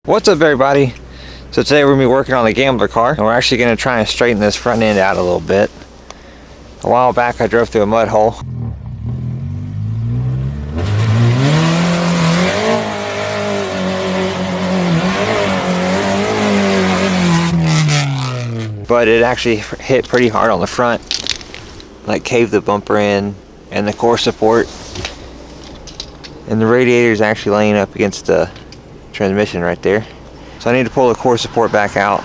What's up, everybody? So today we're going to be working on the Gambler car, and we're actually going to try and straighten this front end out a little bit. A while back I drove through a mud hole. But it actually hit pretty hard on the front, like caved the bumper in and the core support. And the radiator is actually laying up against the transmission right there. So I need to pull the core support back out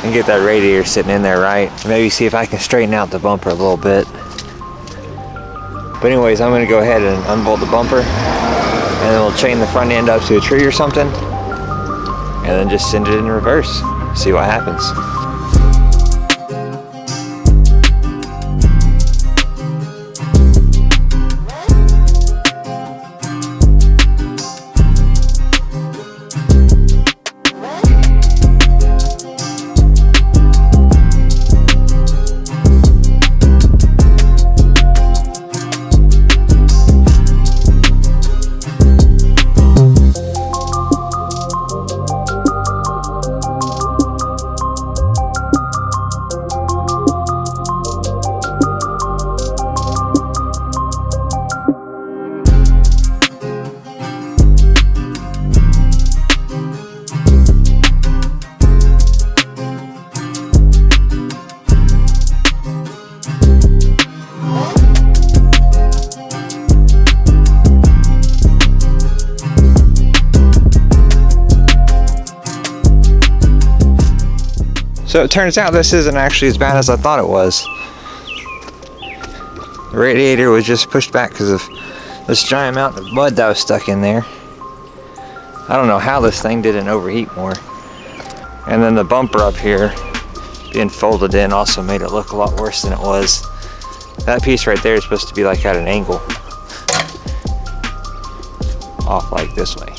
and get that radiator sitting in there right. And maybe see if I can straighten out the bumper a little bit. But anyways, I'm going to go ahead and unbolt the bumper, and then we'll chain the front end up to a tree or something, and then just send it in reverse. See what happens. So it turns out this isn't actually as bad as I thought it was. The radiator was just pushed back because of this giant amount of mud that was stuck in there. I don't know how this thing didn't overheat more. And then the bumper up here being folded in also made it look a lot worse than it was. That piece right there is supposed to be like at an angle, off like this way.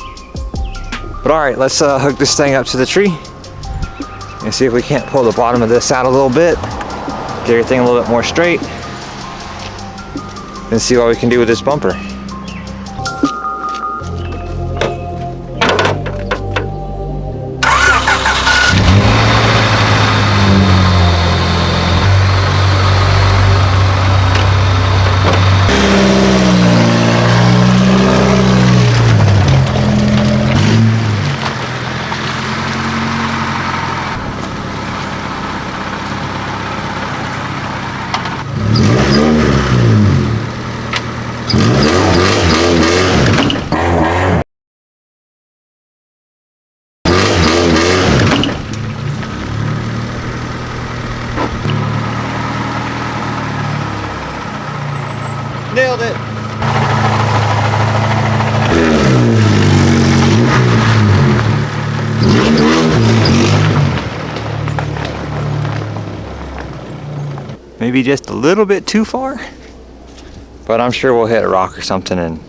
But alright, let's hook this thing up to the tree and see if we can't pull the bottom of this out a little bit, get everything a little bit more straight, and see what we can do with this bumper. Nailed it! Maybe just a little bit too far, but I'm sure we'll hit a rock or something and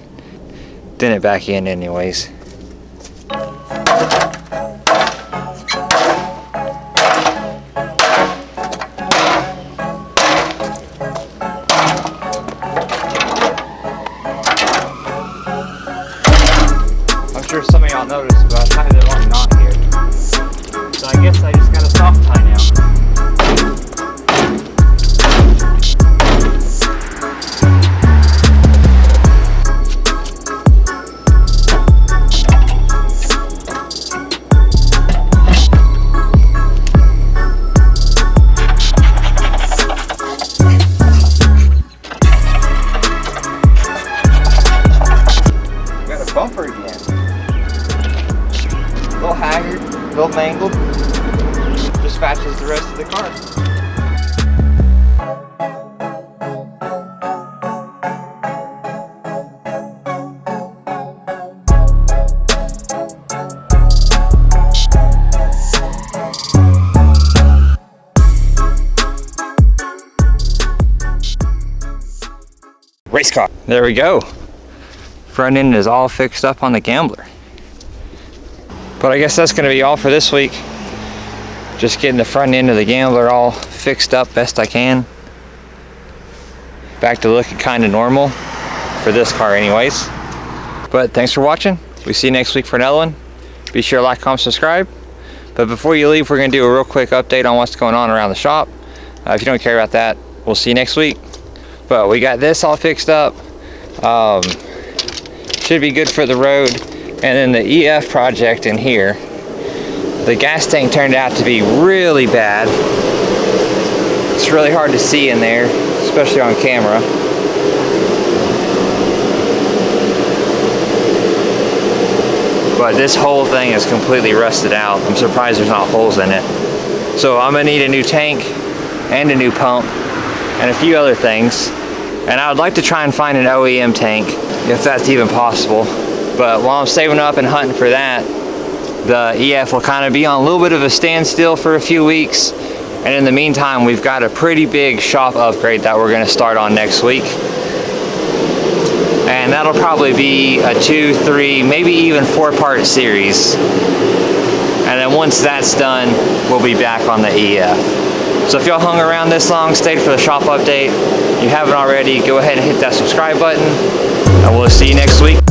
dent it back in anyways. Some of y'all noticed, but I tied the wrong knot here. So I guess I just got a soft tie now. Got a bumper again. A little haggard, a little mangled, just matches the rest of the car. Race car. There we go. Front end is all fixed up on the Gambler. But I guess that's going to be all for this week. Just getting the front end of the Gambler all fixed up best I can. Back to looking kind of normal for this car anyways. But thanks for watching. We see you next week for another one. Be sure to like, comment, subscribe. But before you leave, we're going to do a real quick update on what's going on around the shop. If you don't care about that, we'll see you next week. But we got this all fixed up. Should be good for the road. And then the EF project in here, the gas tank turned out to be really bad. It's really hard to see in there, especially on camera. But this whole thing is completely rusted out. I'm surprised there's not holes in it. So I'm gonna need a new tank and a new pump and a few other things. And I would like to try and find an OEM tank if that's even possible. But while I'm saving up and hunting for that, the EF will kind of be on a little bit of a standstill for a few weeks. And in the meantime, we've got a pretty big shop upgrade that we're gonna start on next week. And that'll probably be a 2, 3, maybe even 4-part series. And then once that's done, we'll be back on the EF. So if y'all hung around this long, stayed for the shop update, if you haven't already, go ahead and hit that subscribe button, and we'll see you next week.